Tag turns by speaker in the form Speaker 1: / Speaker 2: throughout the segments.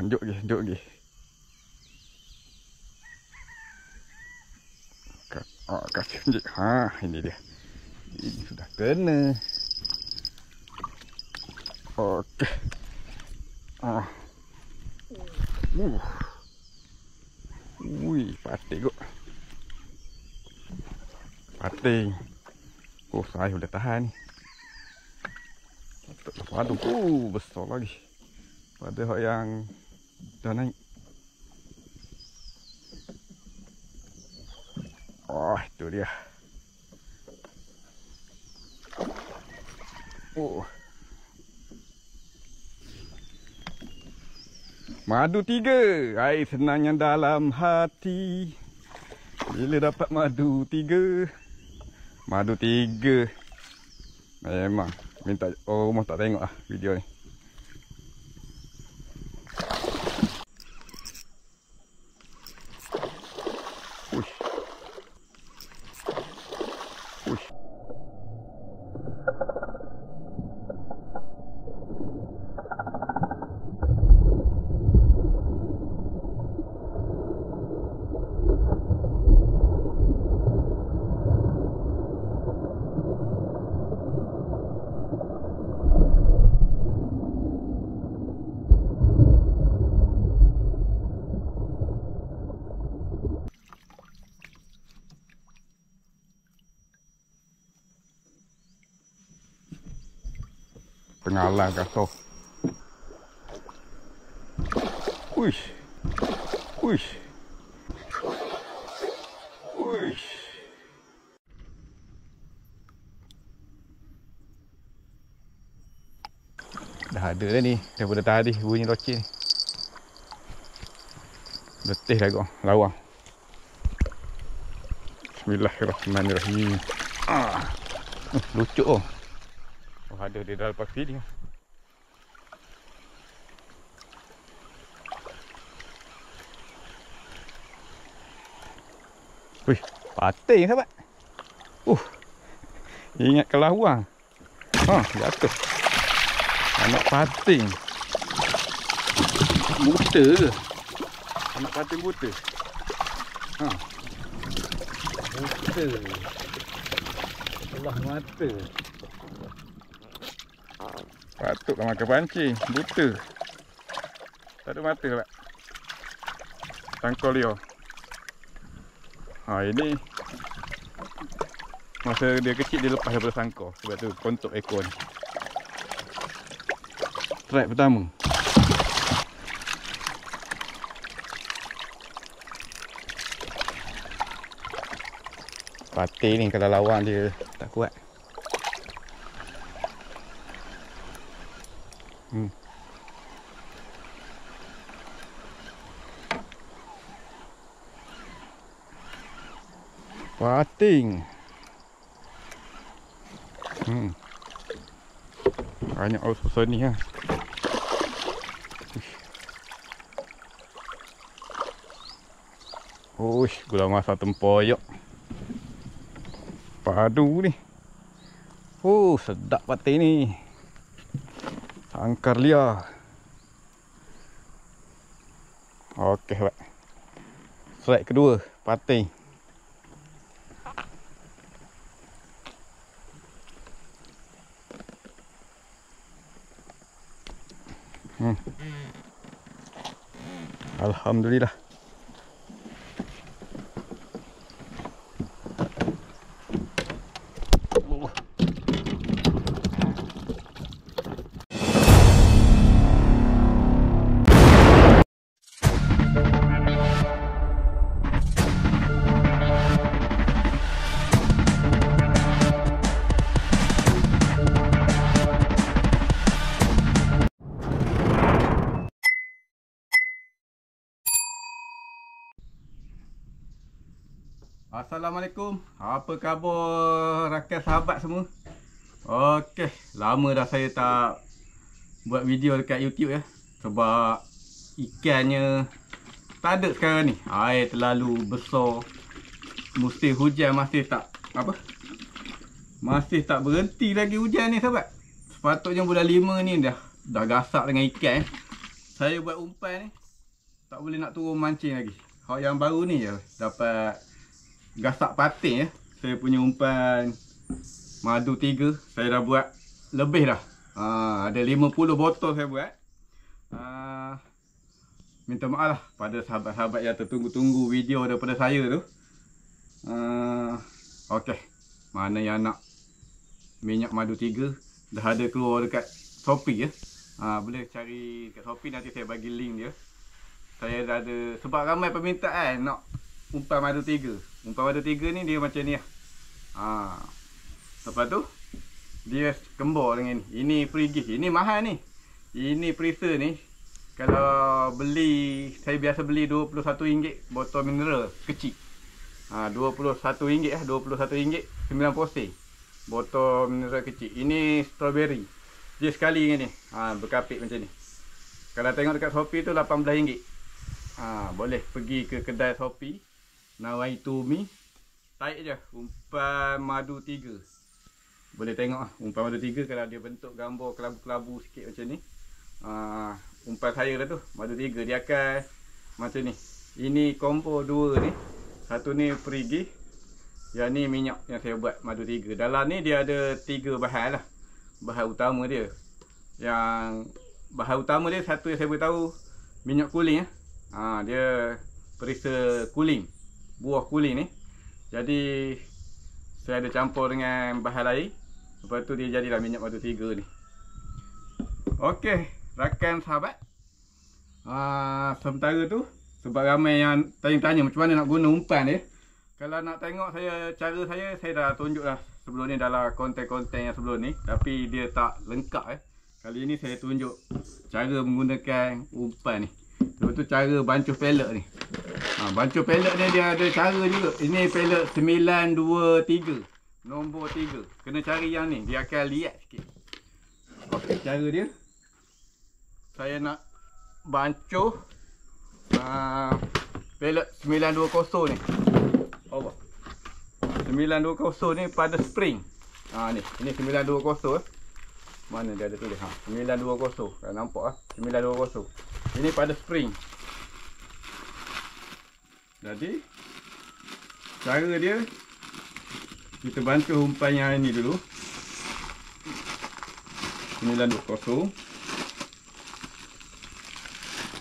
Speaker 1: Lanjut lagi. Kasih tunjuk. Ini dia. Ini sudah kena. Okey. Wih, pating kot. Pating. Oh, saya boleh tahan ni. Aduh, besar lagi. Pada hak yang dah naik. Oh, itu dia. Oh. Madu 3. Air senangnya dalam hati. Bila dapat madu 3. Madu 3. Memang. Minta orang rumah tak tengok lah video ni. Uish. Uish. Pengalang kasar. Uish. Uish. Uish. Dah ada dah ni. Daripada tadi bunyi loceng ni. Letih dah kau. Lawang. Bismillahirrahmanirrahim. Lucu oh. Oh, ada dia dah lepas feed ni. Wih, pating sahabat. Ingat kelawang. Jatuh. Anak pating. Buta ke? Anak pating buta. Buta. Allah mata. Patutlah makan pancing. Buta. Tak ada mata tak? Tangkol dia. Ini masa dia kecil dia lepas daripada sangkar. Sebab tu kontok ekor ni. Strike pertama. Pating ni kalau lawan dia tak kuat. Pating. Banyak aus besar ni ha. Uish, gula masa tempoyak. Padu ni. Sedap pating ni. Tangkar liar. Okey, baik. Strike kedua, pating. Alhamdulillah. Assalamualaikum. Apa khabar rakan sahabat semua? Okey, lama dah saya tak buat video dekat YouTube ya. Sebab ikannya tak ada sekarang ni. Air terlalu besar. Musim hujan masih tak masih tak berhenti lagi hujan ni sahabat. Sepatutnya bulan 5 ni dah gasak dengan ikan. saya buat umpan ni tak boleh nak turun mancing lagi. Hak yang baru ni je dapat gasak patin ya. Saya punya umpan madu 3 saya dah buat lebih dah. Ada 50 botol saya buat. Minta maaf lah pada sahabat-sahabat yang tertunggu-tunggu video daripada saya tu. Okey. Mana yang nak minyak madu 3 dah ada keluar dekat Shopee ya. Boleh cari kat Shopee, nanti saya bagi link dia. Saya dah ada, sebab ramai permintaan nak umpan madu 3. Umpan madu 3 ni dia macam ni lah. Lepas tu dia kembar dengan ni. Ini free gift. Ini mahal ni. Ini freezer ni. Kalau beli, saya biasa beli RM21 botol mineral kecil. RM21 lah, RM21 9 sen. Botol mineral kecil. Ini strawberry. Dia sekali dengan ni. Berkapit macam ni. Kalau tengok dekat Shopee tu RM18. Boleh pergi ke kedai Shopee, Nawaitumi, tarik je umpan madu 3. Boleh tengok umpan madu 3 kalau dia bentuk gambar kelabu-kelabu sikit macam ni. Umpan saya dah tu madu 3, dia akan macam ni. Ini combo 2 ni. Satu ni free gift, yang ni minyak yang saya buat madu 3. Dalam ni dia ada 3 bahan lah. Bahan utama dia, yang bahan utama dia satu yang saya beritahu, minyak kuling ya. Dia perisa kuling, buah kuling ni. Jadi saya ada campur dengan bahan lain. Lepas tu dia jadilah minyak madu 3 ni. Okey, rakan sahabat. Sementara tu, sebab ramai yang tanya-tanya macam mana nak guna umpan dia. Kalau nak tengok cara saya dah tunjuk dah sebelum ni dalam konten-konten yang sebelum ni. Tapi dia tak lengkap Kali ni saya tunjuk cara menggunakan umpan ni. Lepas tu cara bancuh pellet ni. Bancuh pellet ni dia ada cara juga. Ini pellet 923, nombor 3. Kena cari yang ni, dia akan liat sikit. Okey, cara dia, saya nak bancuh pellet 920 ni. Allah, 920 ni pada spring. Ni, ini 920 Mana dia ada tulis 920. Kalau nampak 920. Ini pada spring. Jadi cara dia, kita bancuh umpan yang ini dulu. 920.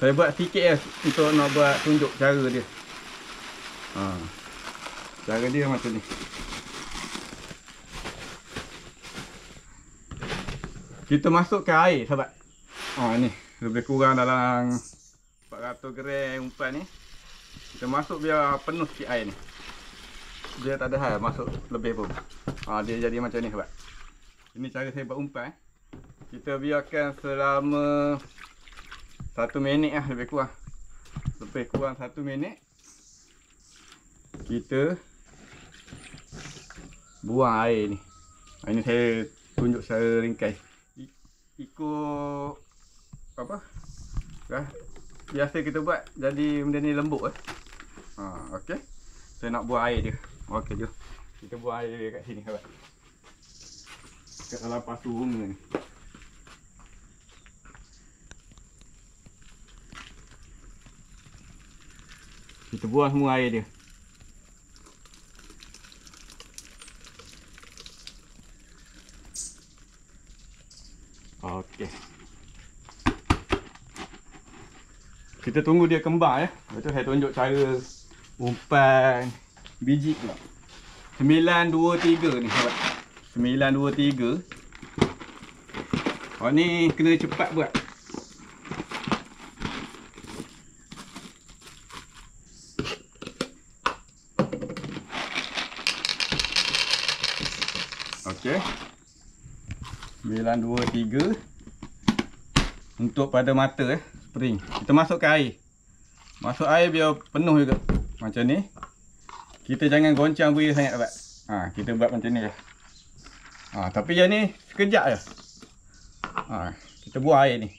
Speaker 1: Saya buat sikit untuk nak buat tunjuk cara dia. Cara dia macam ni. Kita masukkan air sahabat. Ni lebih kurang dalam 400 gram umpan ni. Kita masuk biar penuh sikit air ni. Biar tak ada hal masuk lebih pun. Dia jadi macam ni sahabat. Ini cara saya buat umpan. Kita biarkan selama 1 minit lah lebih kurang. Lebih kurang 1 minit. Kita buang air ni. Ini saya tunjuk secara ringkas. Ikut apa? Biasa kita buat jadi benda ni lembut okey. Saya nak buang air dia. Okey, jom. Kita buang air dia kat sini sahabat. Kat dalam pasu bunga ni. Kita buang semua air dia. Okey. Kita tunggu dia kembang Lepas tu saya tunjuk cara umpan biji pula. 923 ni sahabat. 923. Ni kena cepat buat. Okey. 923 untuk pada mata spring. Kita masukkan air. Masuk air biar penuh juga. Macam ni. Kita jangan goncang buaya sangat sahabat. Kita buat macam ni je. Tapi yang ni sekejap je. Kita buang air ni.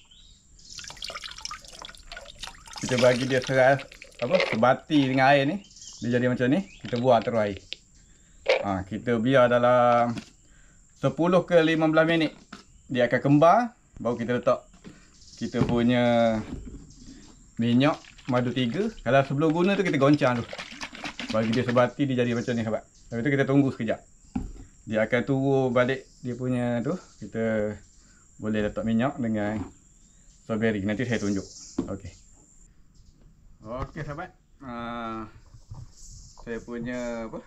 Speaker 1: Kita bagi dia sebati dengan air ni. Dia jadi macam ni. Kita buang terus air. Kita biar dalam 10 ke 15 minit. Dia akan kembang. Baru kita letak kita punya minyak madu 3. Kalau sebelum guna tu kita goncang tu. Bagi dia sebati, dia jadi macam ni sahabat. Lepas tu kita tunggu sekejap. Dia akan turun balik dia punya tu. Kita boleh letak minyak dengan strawberry. Nanti saya tunjuk. Okey. Okey sahabat. Saya punya apa?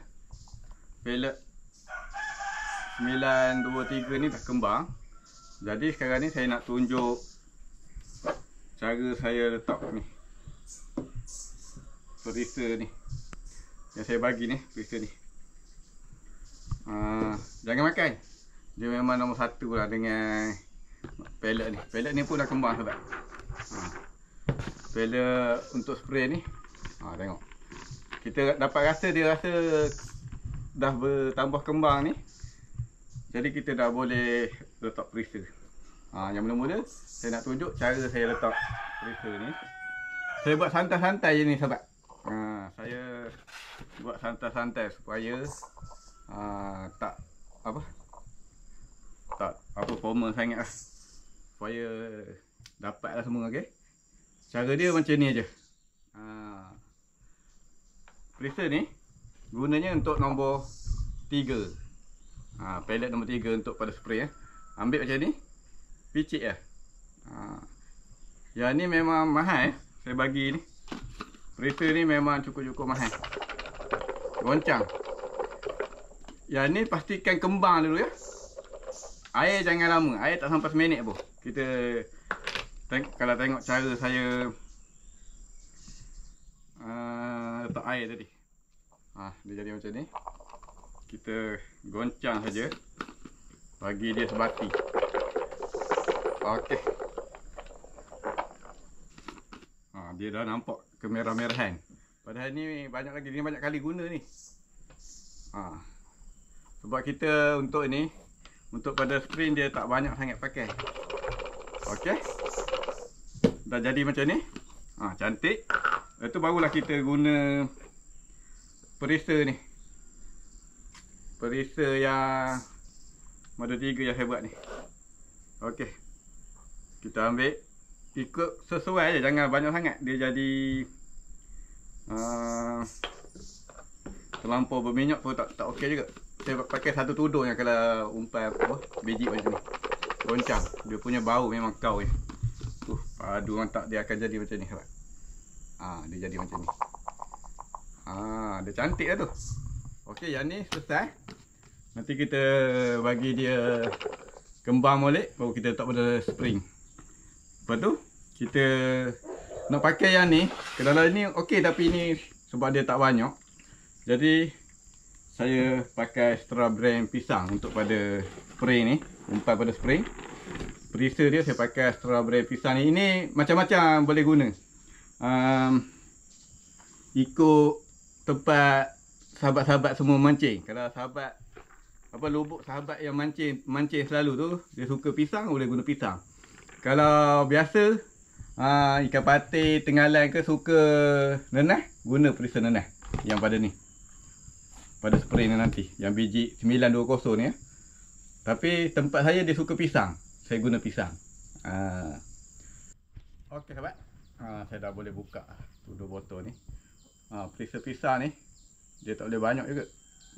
Speaker 1: Pellet 923 ni dah kembang. Jadi sekarang ni saya nak tunjuk cara saya letak ni perisa ni yang saya bagi ni, perisa ni. Jangan makan. Dia memang nombor 1 lah dengan pellet ni. Pellet ni pun dah kembang sahabat. Pellet untuk spray ni. Tengok. Kita dapat rasa, dia rasa dah bertambah kembang ni. Jadi kita dah boleh letak perisa. Yang mula-mula saya nak tunjuk cara saya letak perisa ni. Saya buat santai-santai je ni sahabat. Saya buat santai-santai supaya tak formal sangat lah. Supaya dapat lah semua, okey. Cara dia macam ni aje. Perisa ni gunanya untuk nombor 3. Pellet nombor 3 untuk pada spray. Ambil macam ni, picit lah. Yang ni memang mahal. Saya bagi ni. Perisa ni memang cukup-cukup mahal. Goncang. Yang ni pastikan kembang dulu ya. Air jangan lama. Air tak sampai seminit pun. Kita kalau tengok cara saya letak air tadi. Dia jadi macam ni. Kita goncang saja. Bagi dia sebati. Okey. Dia dah nampak kemerah-merahan. Padahal ni banyak lagi. Ni banyak kali guna ni. Sebab kita untuk ni, untuk pada spring dia tak banyak sangat pakai. Okey. Dah jadi macam ni. Cantik. Lepas tu barulah kita guna perisa ni. Perisa yang madu 3 yang saya buat ni. Okey. Kita ambil ikut sesuai je, jangan banyak sangat. Dia jadi terlampau berminyak pun tak okey juga. Saya pakai satu tudung yang kalau umpan biji macam ni. Goncang. Dia punya bau memang kau je. Padu mantap, dia akan jadi macam ni sahabat. Dia jadi macam ni. Dia cantik lah tu. Okey, yang ni selesai. Nanti kita bagi dia kembang molek, baru kita letak pada spring. Lepas tu kita nak pakai yang ni. Kalau ni okey, tapi ni sebab dia tak banyak. Jadi saya pakai straw brand pisang untuk pada spray ni. Umpan pada spray. Perisa dia saya pakai straw brand pisang ni. Ini macam-macam boleh guna. Ikut tempat sahabat-sahabat semua mancing. Kalau sahabat lubuk sahabat yang mancing selalu tu, dia suka pisang, boleh guna pisang. Kalau biasa ikan patin, tenggalan ke suka nenas, guna perisa nenas yang pada ni. Pada spray ni nanti, yang biji 920 ni ya. Tapi tempat saya dia suka pisang, saya guna pisang. Okey sahabat. Saya dah boleh buka tudung botol ni. Perisa pisang ni dia tak boleh banyak juga.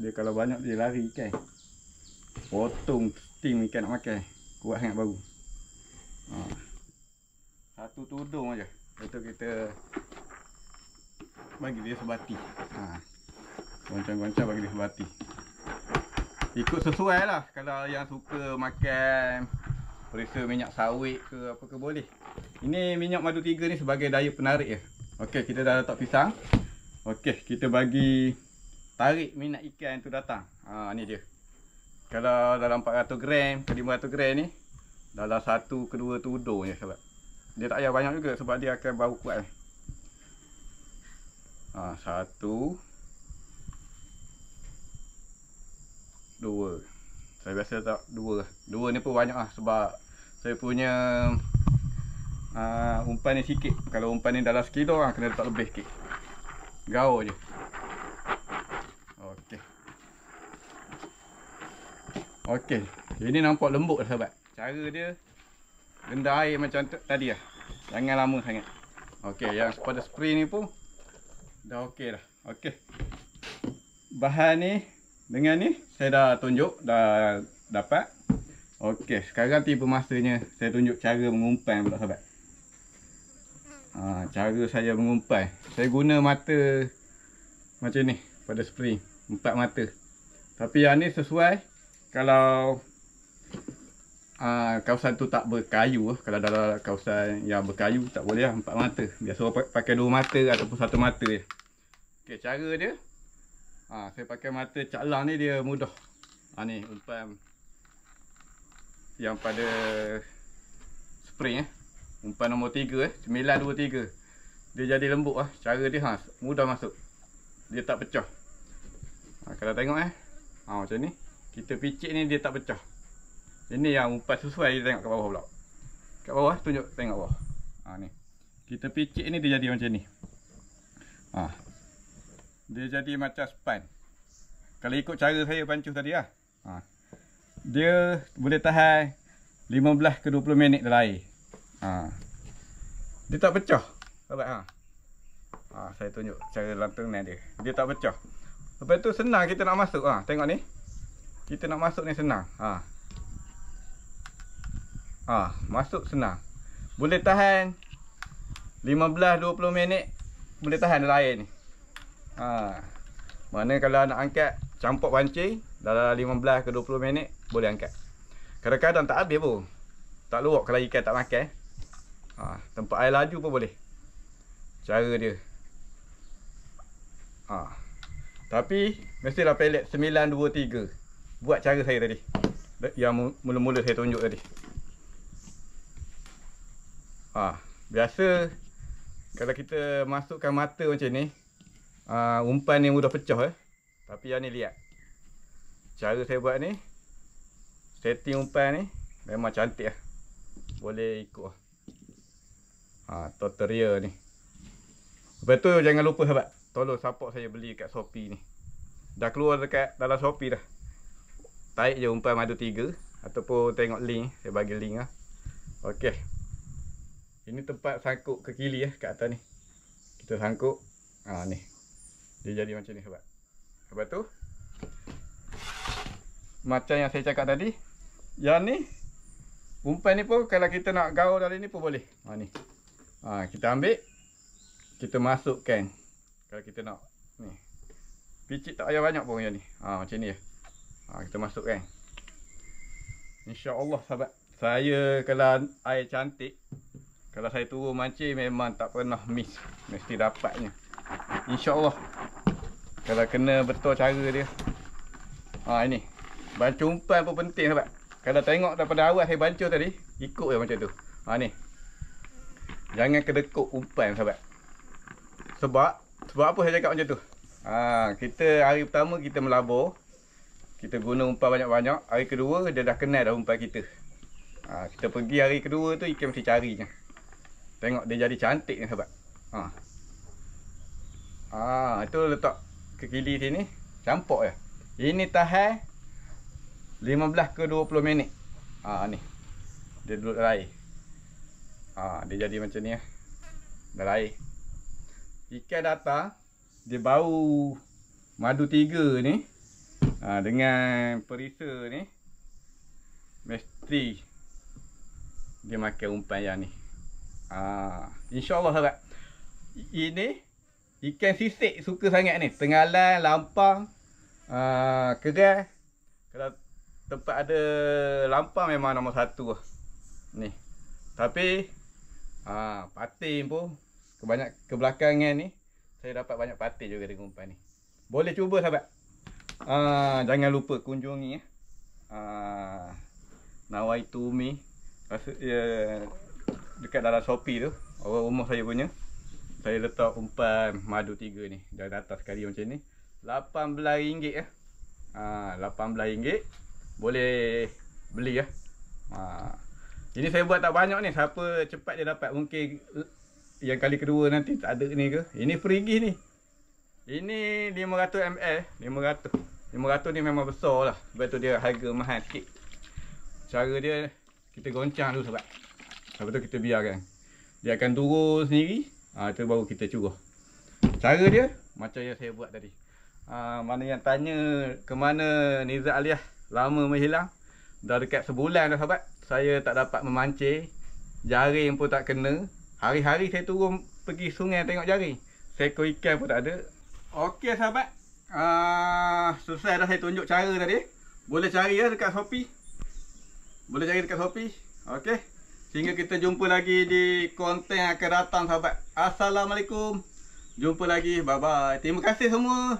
Speaker 1: Dia kalau banyak dia lari ikan. Potong steam ikan nak makan. Kuat sangat bau. Satu tudung aja. Lepas kita bagi dia sebati. Goncang-goncang bagi dia sebati. Ikut sesuai lah. Kalau yang suka makan perisa minyak sawit ke apa ke boleh. Ini minyak madu 3 ni sebagai daya penarik je. Okey, kita dah letak pisang. Okey, kita bagi tarik minyak ikan tu datang. Ni dia. Kalau dalam 400 gram ke 500 gram ni, dalam 1 ke 2 tudung je sahabat. Dia tak payah banyak juga sebab dia akan bau kuat. 1 2. Saya biasa letak 2. 2 ni pun banyak lah sebab saya punya umpan ni sikit. Kalau umpan ni dalam sekilo kena letak lebih sikit. Gaul je. Okey. Okey. Ini nampak lembut lah sahabat. Cara dia rendah air macam tadi lah. Jangan lama sangat. Okey, yang pada spray ni pun dah okey dah. Okey. Bahan ni dengan ni saya dah tunjuk, dah dapat. Okey, sekarang tiba masanya saya tunjuk cara mengumpan pula sahabat. Cara saya mengumpan. Saya guna mata macam ni pada spray, 4 mata. Tapi yang ni sesuai kalau kawasan tu tak berkayu. Kalau dalam kawasan yang berkayu tak boleh lah 4 mata. Biasa orang pakai 2 mata ataupun 1 mata je. Okey, cara dia saya pakai mata caklang ni dia mudah. Ni umpan yang pada spray umpan nombor 3 923. Dia jadi lembut Cara dia mudah masuk. Dia tak pecah. Kalau tengok macam ni. Kita picit ni dia tak pecah. Ini yang umpan sesuai, dia tengok kat bawah pula. Kat bawah tunjuk, tengok bawah. Ni. Kita picit ni dia jadi macam ni. Dia jadi macam span. Kalau ikut cara saya pancuh tadi dia boleh tahan 15 ke 20 minit dalam air. Dia tak pecah. Sahabat saya tunjuk cara lantunan dia. Dia tak pecah. Lepas tu senang kita nak masuk. Tengok ni. Kita nak masuk ni senang. Masuk senang. Boleh tahan 15-20 minit. Boleh tahan dalam air ni. Mana kalau nak angkat campur pancing dalam 15 ke 20 minit boleh angkat. Kadang-kadang tak habis pun. Tak luak kalau ikan tak makan. Tempat air laju pun boleh. Cara dia. Tapi mestilah pelet 923. Buat cara saya tadi. Yang mula-mula saya tunjuk tadi. Biasa kalau kita masukkan mata macam ni, umpan ni mudah pecah Tapi yang ni lihat. Cara saya buat ni, setting umpan ni memang cantik Boleh ikut tutorial ni. Lepas tu jangan lupa sahabat, tolong support saya beli kat Shopee ni. Dah keluar dekat dalam Shopee dah. Tarik je umpan madu 3 ataupun tengok link, saya bagi link Okey. Ini tempat sangkut ke kili kat atas ni. Kita sangkut. Ni. Dia jadi macam ni sahabat. Lepas tu macam yang saya cakap tadi, yang ni umpan ni pun kalau kita nak gaul dalam ni pun boleh. Ni. Kita ambil, kita masukkan. Kalau kita nak ni. Picit tak payah banyak pun yang ni. Macam ni kita masukkan. Insya-Allah sahabat. Saya kalau air cantik, kalau saya turun mancing memang tak pernah miss. Mesti dapatnya. InsyaAllah. Kalau kena betul cara dia. Ini. Bancuh umpan pun penting sahabat. Kalau tengok daripada awal saya bancuh tadi, ikut je macam tu. Ni. Jangan kedekut umpan sahabat. Sebab apa saya cakap macam tu? Kita hari pertama kita melabur. Kita guna umpan banyak-banyak. Hari kedua dia dah kenal dah umpan kita. Kita pergi hari kedua tu ikan mesti carinya. Tengok dia jadi cantik ni sahabat. Itu letak ke kili sini. Campur je. Ini tahan 15 ke 20 minit. Ni. Dia duduk dalam air. Dia jadi macam ni dalam air. Ikan datang, dia bau madu 3 ni. Dengan perisa ni, mesti dia makan umpan yang ni. InsyaAllah sahabat. Ini ikan sisik suka sangat ni. Tenggalan, lampang, keras. Kalau tempat ada lampang memang nombor 1 ni. Tapi patin pun kebelakangan ni saya dapat banyak patin juga dengan umpan ni. Boleh cuba sahabat. Jangan lupa kunjungi Nawaitumi dekat dalam Shopee tu. Orang rumah saya punya. Saya letak umpan madu 3 ni. Dah atas sekali macam ni. RM18 RM18. Boleh beli Ini saya buat tak banyak ni. Siapa cepat dia dapat. Mungkin yang kali kedua nanti tak ada ni ke. Ini perigi ni. Ini 500 ml. 500 ni memang besar lah. Sebab tu dia harga mahal sikit. Cara dia, kita goncang dulu sebab. Lepas tu kita biarkan. Dia akan turun sendiri. Tu baru kita curah. Cara dia macam yang saya buat tadi. Mana yang tanya ke mana Nizat Aliyah lama menghilang, dah dekat sebulan dah sahabat. Saya tak dapat memancing, jaring pun tak kena. Hari-hari saya turun pergi sungai tengok jaring, seekor ikan pun tak ada. Okey sahabat, selesai dah saya tunjuk cara tadi. Boleh cari ya dekat Shopee. Boleh cari dekat Shopee. Okey. Sehingga kita jumpa lagi di konten yang akan datang sahabat. Assalamualaikum. Jumpa lagi. Bye bye. Terima kasih semua.